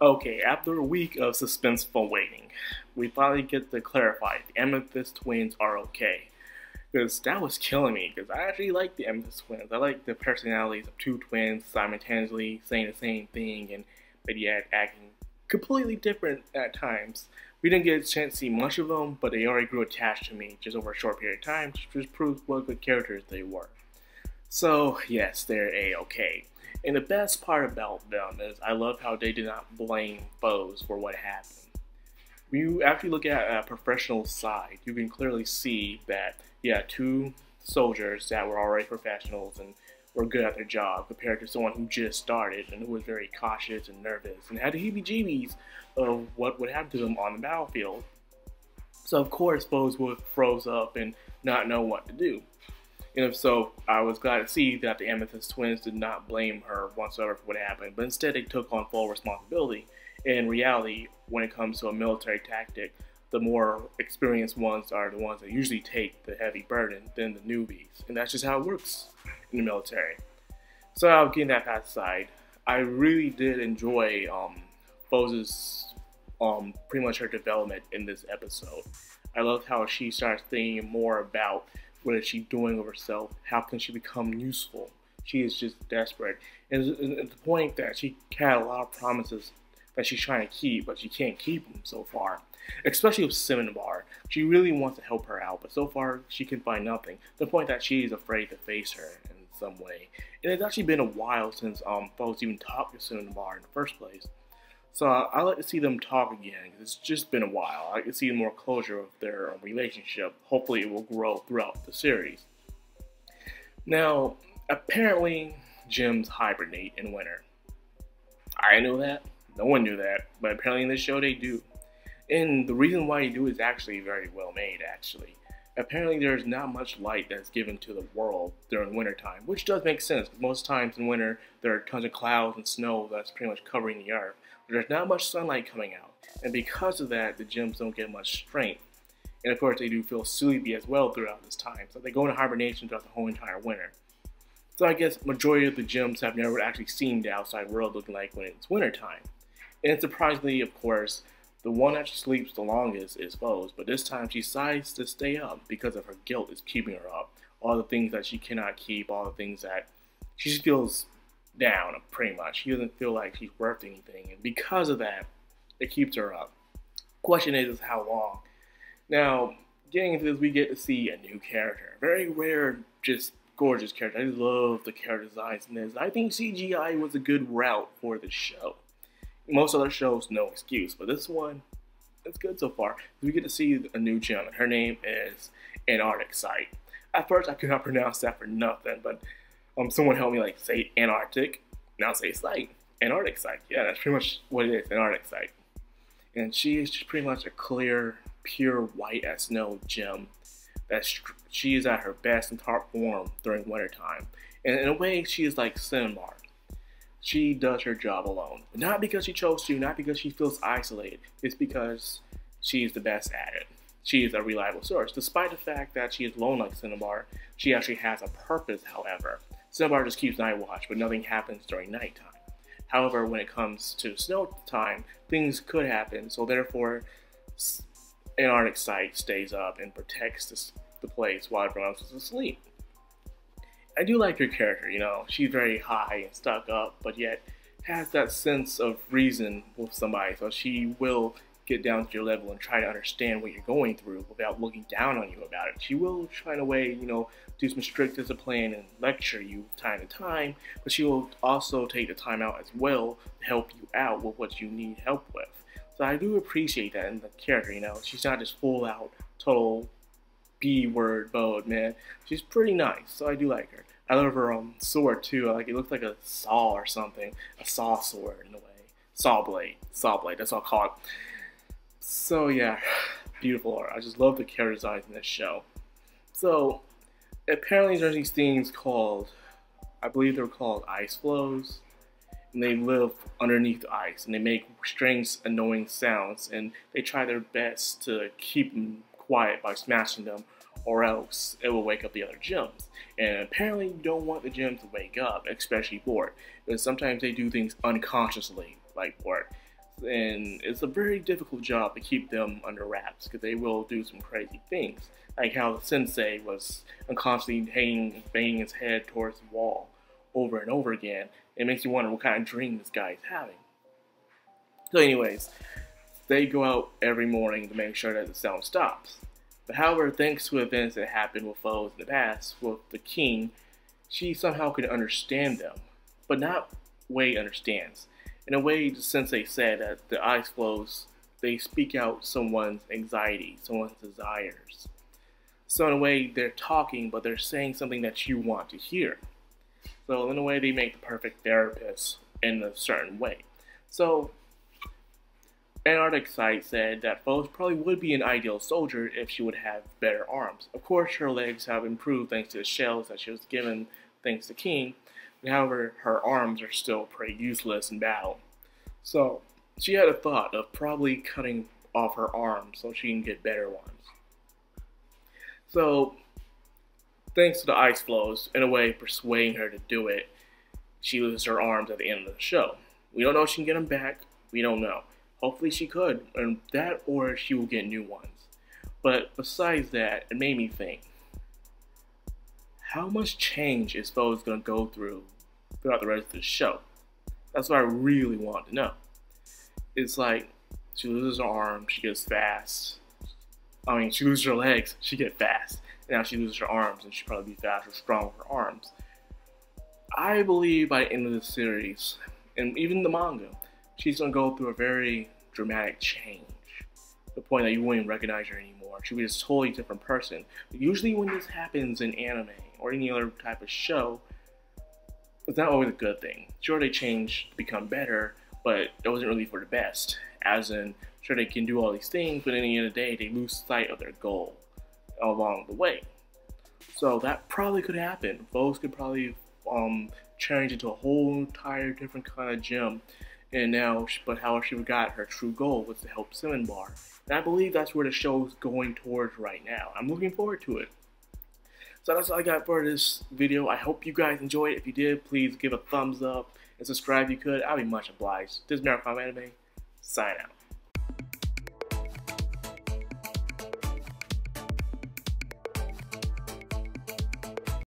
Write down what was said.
Okay, after a week of suspenseful waiting, we finally get to clarify the Amethyst twins are okay. Because that was killing me, because I actually like the Amethyst twins. I like the personalities of two twins simultaneously saying the same thing and but yet acting completely different at times. We didn't get a chance to see much of them, but they already grew attached to me just over a short period of time, just proves what good characters they were. So, yes, they're A-okay. And the best part about them is I love how they did not blame foes for what happened. When you actually look at a professional side, you can clearly see that, yeah, two soldiers that were already professionals and were good at their job compared to someone who just started and who was very cautious and nervous and had the heebie-jeebies of what would happen to them on the battlefield. So, of course, foes would froze up and not know what to do. And if so, I was glad to see that the Amethyst twins did not blame her whatsoever for what happened, but instead they took on full responsibility. In reality, when it comes to a military tactic, the more experienced ones are the ones that usually take the heavy burden than the newbies. And that's just how it works in the military. So I'll get that past aside. I really did enjoy Fose's pretty much her development in this episode. I loved how she starts thinking more about what is she doing with herself? How can she become useful? She is just desperate. And at the point that she had a lot of promises that she's trying to keep, but she can't keep them so far. Especially with Cinnabar. She really wants to help her out, but so far she can find nothing. To the point that she is afraid to face her in some way. And it's actually been a while since folks even talked to Cinnabar in the first place. So I like to see them talk again, because it's just been a while. I like to see more closure of their relationship. Hopefully it will grow throughout the series. Now, apparently gems hibernate in winter. I knew that. No one knew that. But apparently in this show they do. And the reason why they do is actually very well made, actually. Apparently there's not much light that's given to the world during wintertime, which does make sense. Most times in winter, there are tons of clouds and snow that's pretty much covering the earth. There's not much sunlight coming out, and because of that, the gems don't get much strength. And of course, they do feel sleepy as well throughout this time, so they go into hibernation throughout the whole entire winter. So I guess majority of the gems have never actually seen the outside world looking like when it's wintertime. And surprisingly, of course, the one that sleeps the longest is Fose, but this time she decides to stay up because of her guilt is keeping her up. All the things that she cannot keep, all the things that she just feels down, pretty much. She doesn't feel like she's worth anything, and because of that, it keeps her up. Question is how long? Now, getting into this, we get to see a new character. Very rare, just gorgeous character. I love the character designs in this. I think CGI was a good route for the show. Most other shows, no excuse, but this one, it's good so far. We get to see a new gem, and her name is Antarcticite. At first, I could not pronounce that for nothing, but someone helped me like say Antarctic, now say site, Antarcticite. Yeah, that's pretty much what it is, Antarcticite. And she is just pretty much a clear, pure white as snow gem. She is at her best and top form during wintertime. And in a way, she is like Cinnabar. She does her job alone. Not because she chose to, not because she feels isolated. It's because she's the best at it. She is a reliable source. Despite the fact that she is alone like Cinnabar, she actually has a purpose, however. Cinnabar just keeps night watch, but nothing happens during nighttime. However, when it comes to snow time, things could happen, so therefore, Antarcticite stays up and protects the place while everyone else is asleep. I do like her character, you know, she's very high and stuck up, but yet has that sense of reason with somebody, so she will get down to your level and try to understand what you're going through without looking down on you about it. She will try in a way, you know, do some strict discipline and lecture you time to time, but she will also take the time out as well to help you out with what you need help with. So I do appreciate that in the character, you know, she's not just full out, total B-word mode, man. She's pretty nice, so I do like her. I love her sword too. Like it looks like a saw or something, a saw sword in a way. Saw blade, that's what I'll call it. So yeah, beautiful art. I just love the character designs in this show. So apparently there's these things called, I believe they're called ice floes, and they live underneath the ice, and they make strange, annoying sounds, and they try their best to keep them quiet by smashing them, or else it will wake up the other gems. And apparently you don't want the gems to wake up, especially Bort, because sometimes they do things unconsciously, like Bort. And it's a very difficult job to keep them under wraps because they will do some crazy things, like how the sensei was constantly banging his head towards the wall over and over again. It makes you wonder what kind of dream this guy is having. So anyways, they go out every morning to make sure that the sound stops. But however, thanks to events that happened with foes in the past, with the king, she somehow could understand them, but not Wei understands. In a way, the sensei said that the ice flows, they speak out someone's anxiety, someone's desires. So in a way, they're talking, but they're saying something that you want to hear. So in a way, they make the perfect therapist in a certain way. So Antarctic Site said that Foes probably would be an ideal soldier if she would have better arms. Of course, her legs have improved thanks to the shells that she was given thanks to King. However, her arms are still pretty useless in battle. So she had a thought of probably cutting off her arms so she can get better ones. So thanks to the ice flows, in a way persuading her to do it, she loses her arms at the end of the show. We don't know if she can get them back. We don't know. Hopefully she could, and that or she will get new ones. But besides that, it made me think, how much change is Foes going to go through throughout the rest of the show? That's what I really want to know. It's like, she loses her arm, she gets fast. She loses her legs, she gets fast. And now she loses her arms, and she'll probably be fast or strong with her arms. I believe by the end of the series, and even the manga, she's going to go through a very dramatic change. To the point that you won't even recognize her anymore. She'll be a totally different person. But usually when this happens in anime, or any other type of show, it's not always a good thing. Sure, they change to become better, but it wasn't really for the best. As in, sure, they can do all these things, but at the end of the day, they lose sight of their goal along the way. So that probably could happen. Foes could probably change into a whole entire different kind of gym. And now, but how she forgot her true goal was to help Cinnamon Bar. And I believe that's where the show's going towards right now. I'm looking forward to it. So that's all I got for this video. I hope you guys enjoyed it. If you did, please give a thumbs up and subscribe if you could. I'll be much obliged. This is Maricom Anime. Sign out.